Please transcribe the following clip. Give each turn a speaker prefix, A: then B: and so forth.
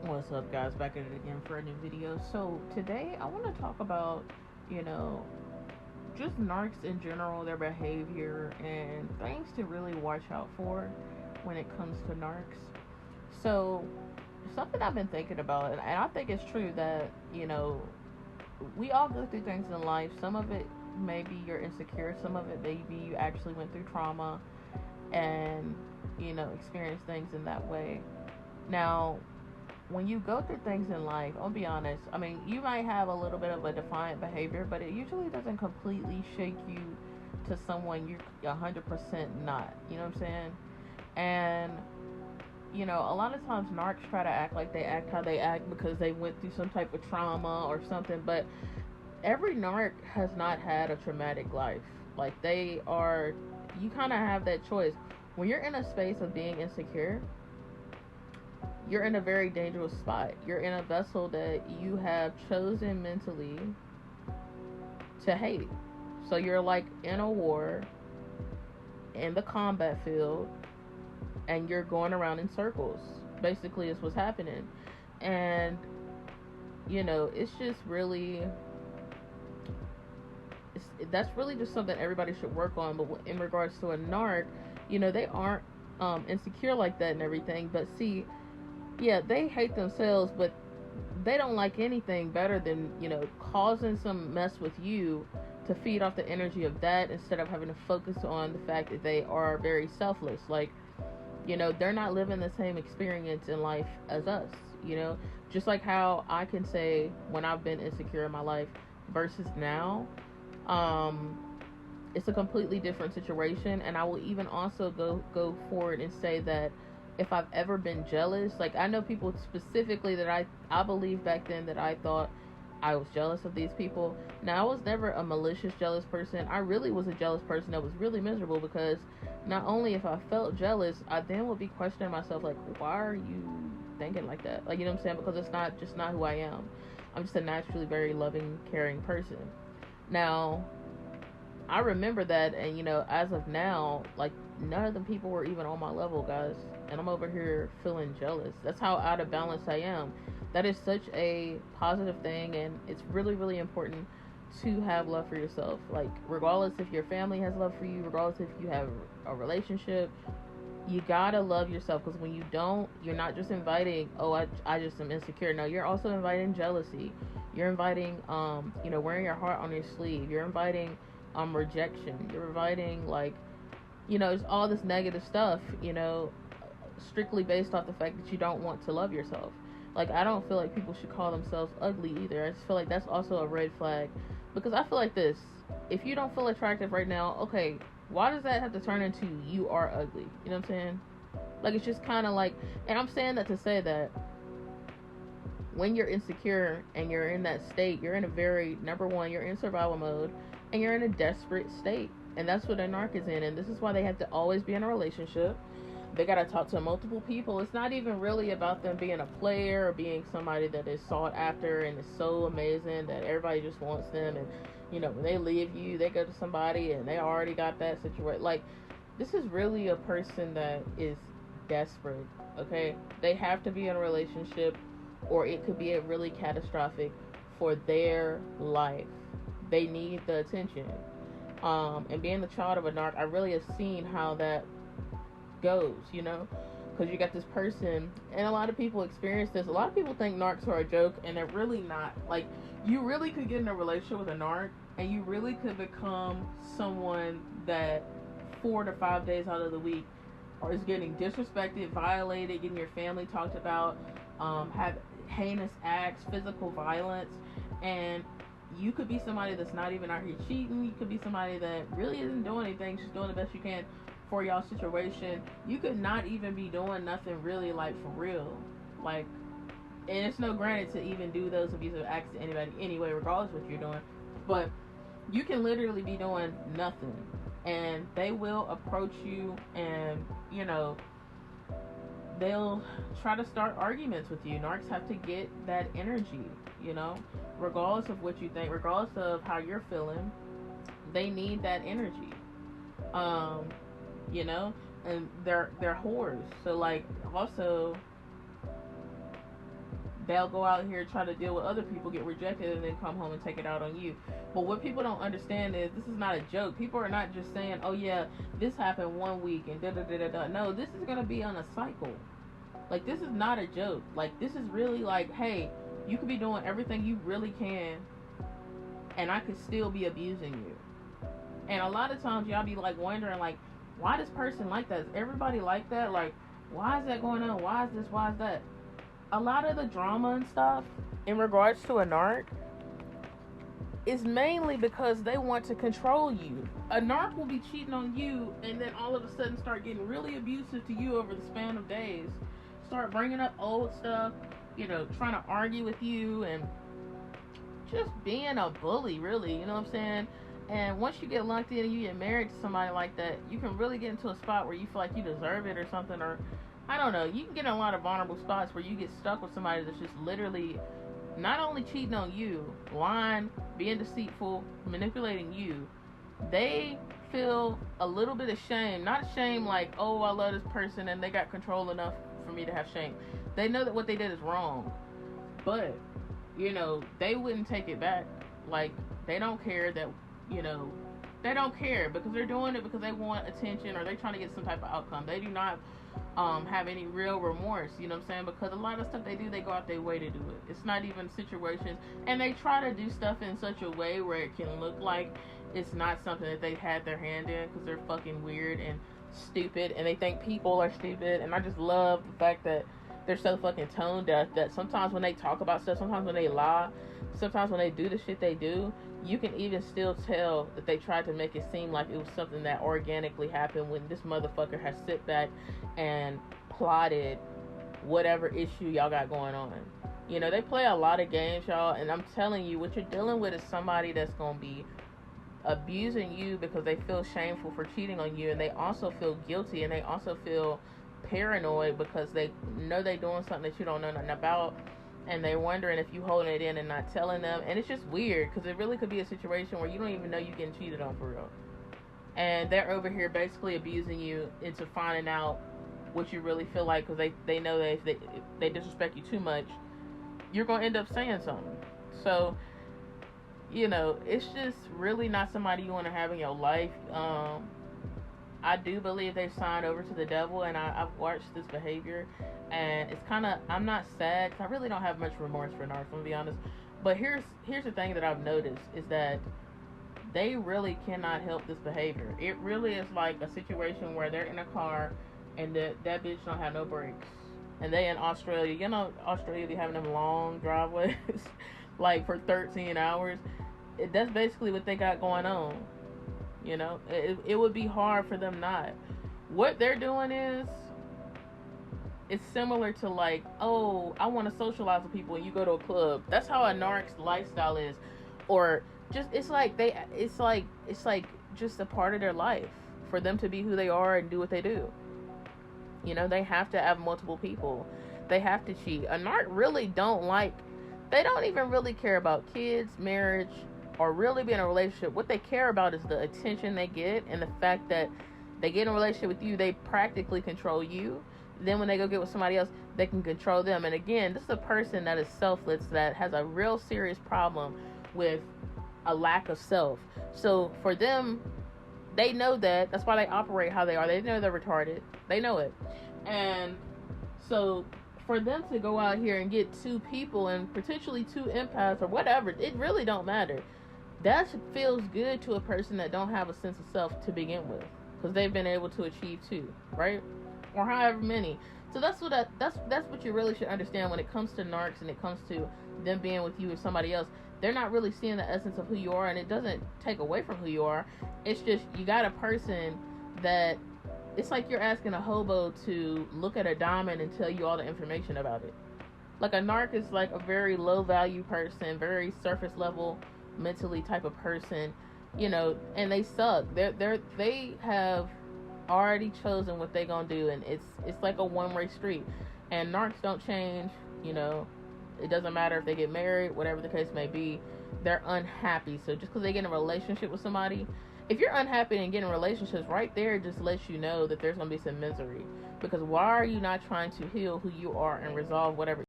A: What's up, guys? Back at it again for a new video. So, today I want to talk about, you know, just narcs in general, their behavior, and things to really watch out for when it comes to narcs. So, something I've been thinking about, and I think it's true that, we all go through things in life. Some of it maybe you're insecure, some of it maybe you actually went through trauma and, experienced things in that way. Now, when you go through things in life, I'll be honest. I mean, you might have a little bit of a defiant behavior, but it usually doesn't completely shake you to someone you're 100% not. You know what I'm saying? And a lot of times narcs try to act like they act how they act because they went through some type of trauma or something. But every narc has not had a traumatic life. Like you kind of have that choice when you're in a space of being insecure. You're in a very dangerous spot. You're in a vessel that you have chosen mentally to hate. So you're like in a war, in the combat field, and you're going around in circles. Basically, is what's happening. And, it's just really. That's really just something everybody should work on. But in regards to a narc, they aren't insecure like that and everything. But see, yeah, they hate themselves, but they don't like anything better than, causing some mess with you to feed off the energy of that instead of having to focus on the fact that they are very selfless. Like, they're not living the same experience in life as us, just like how I can say when I've been insecure in my life versus now, um, it's a completely different situation. And I will even also go forward and say that if I've ever been jealous, like I know people specifically that I believe back then that I thought I was jealous of these people. Now, I was never a malicious jealous person. I really was a jealous person that was really miserable because not only if I felt jealous, I then would be questioning myself like, why are you thinking like that? Like, you know what I'm saying? Because it's not who I am. I'm just a naturally very loving, caring person. Now, I remember that, and as of now, like none of the people were even on my level, guys, and I'm over here feeling jealous. That's how out of balance I am. That is such a positive thing, and it's really, really important to have love for yourself. Like, regardless if your family has love for you, regardless if you have a relationship, you gotta love yourself, because when you don't, you're not just inviting, oh, I just am insecure. No, you're also inviting jealousy. You're inviting wearing your heart on your sleeve. You're inviting rejection. You're inviting, like, it's all this negative stuff, strictly based off the fact that you don't want to love yourself. Like, I don't feel like people should call themselves ugly either. I just feel like that's also a red flag, because I feel like this: if you don't feel attractive right now, okay, why does that have to turn into you are ugly? You know what I'm saying? Like, it's just kind of like, and I'm saying that to say that when you're insecure and you're in that state, you're in a very, number one, you're in survival mode, and you're in a desperate state. And that's what a narc is in. And this is why they have to always be in a relationship. They got to talk to multiple people. It's not even really about them being a player or being somebody that is sought after and is so amazing that everybody just wants them. And, when they leave you, they go to somebody and they already got that situation. Like, this is really a person that is desperate, okay? They have to be in a relationship, or it could be a really catastrophic for their life. They need the attention. And being the child of a narc, I really have seen how that goes, because you got this person, and a lot of people experience this. A lot of people think narcs are a joke, and they're really not. Like, you really could get in a relationship with a narc, and you really could become someone that 4 to 5 days out of the week is getting disrespected, violated, getting your family talked about, have heinous acts, physical violence, and you could be somebody that's not even out here cheating. You could be somebody that really isn't doing anything, just doing the best you can for y'all situation. You could not even be doing nothing really, like, for real. Like, and it's no granted to even do those abusive acts to anybody anyway, regardless of what you're doing. But you can literally be doing nothing, and they will approach you, and, they'll try to start arguments with you. Narcs have to get that energy, regardless of what you think, regardless of how you're feeling, they need that energy. Um, you know, and they're whores. So, like, also, they'll go out here, try to deal with other people, get rejected, and then come home and take it out on you. But what people don't understand is this is not a joke. People are not just saying, oh yeah, this happened one week and da da da da da. No, this is going to be on a cycle. Like, this is not a joke. Like, this is really like, hey, you could be doing everything you really can, and I could still be abusing you. And a lot of times y'all be like wondering, like, why this person like that? Is everybody like that? Like, why is that going on? Why is this? Why is that? A lot of the drama and stuff in regards to a narc is mainly because they want to control you. A narc will be cheating on you and then all of a sudden start getting really abusive to you over the span of days. Start bringing up old stuff, you know, trying to argue with you and just being a bully, really, you know what I'm saying? And once you get locked in and you get married to somebody like that, you can really get into a spot where you feel like you deserve it or something, or I don't know, you can get in a lot of vulnerable spots where you get stuck with somebody that's just literally not only cheating on you, lying, being deceitful, manipulating you. They feel a little bit of shame. Not shame like, oh, I love this person and they got control enough for me to have shame. They know that what they did is wrong. But, you know, they wouldn't take it back. Like, they don't care that, you know, they don't care because they're doing it because they want attention or they're trying to get some type of outcome. They do not have any real remorse, you know what I'm saying? Because a lot of stuff they do, they go out their way to do it. It's not even situations, and they try to do stuff in such a way where it can look like it's not something that they had their hand in because they're fucking weird and stupid and they think people are stupid. And I just love the fact that they're so fucking tone deaf that sometimes when they talk about stuff, sometimes when they lie, sometimes when they do the shit they do, you can even still tell that they tried to make it seem like it was something that organically happened when this motherfucker has sit back and plotted whatever issue y'all got going on. You know, they play a lot of games, y'all, and I'm telling you, what you're dealing with is somebody that's gonna be abusing you because they feel shameful for cheating on you, and they also feel guilty, and they also feel paranoid because they know they're doing something that you don't know nothing about, and they're wondering if you holding it in and not telling them. And it's just weird because it really could be a situation where you don't even know you're getting cheated on for real, and they're over here basically abusing you into finding out what you really feel like because they know that if they disrespect you too much, you're gonna end up saying something. So, you know, it's just really not somebody you want to have in your life. I do believe they signed over to the devil, and I've watched this behavior, and it's kind of, I'm not sad because I really don't have much remorse for narcs, I'm gonna be honest. But here's the thing that I've noticed is that they really cannot help this behavior. It really is like a situation where they're in a car and that bitch don't have no brakes, and they in Australia. You know, Australia be having them long driveways, like for 13 hours. That's basically what they got going on. You know, it would be hard for them not. What they're doing is, it's similar to like, oh, I want to socialize with people, and you go to a club. That's how a narc's lifestyle is, or just it's like just a part of their life for them to be who they are and do what they do. You know, they have to have multiple people. They have to cheat. A narc really they don't even really care about kids, marriage, or really be in a relationship. What they care about is the attention they get and the fact that they get in a relationship with you, they practically control you. Then when they go get with somebody else, they can control them. And again, this is a person that is selfless, that has a real serious problem with a lack of self. So for them, they know that. That's why they operate how they are. They know they're retarded. They know it. And so for them to go out here and get two people and potentially two empaths or whatever, it really don't matter. That feels good to a person that don't have a sense of self to begin with, because they've been able to achieve two, right? Or however many. So that's what you really should understand when it comes to narcs and it comes to them being with you or somebody else. They're not really seeing the essence of who you are, and it doesn't take away from who you are. It's just you got a person that it's like you're asking a hobo to look at a diamond and tell you all the information about it. Like a narc is like a very low value person, very surface level mentally type of person, you know, and they suck. They have already chosen what they gonna do, and it's like a one-way street. And narcs don't change, you know. It doesn't matter if they get married, whatever the case may be, they're unhappy. So just because they get in a relationship with somebody, if you're unhappy and getting relationships, right there just lets you know that there's gonna be some misery. Because why are you not trying to heal who you are and resolve whatever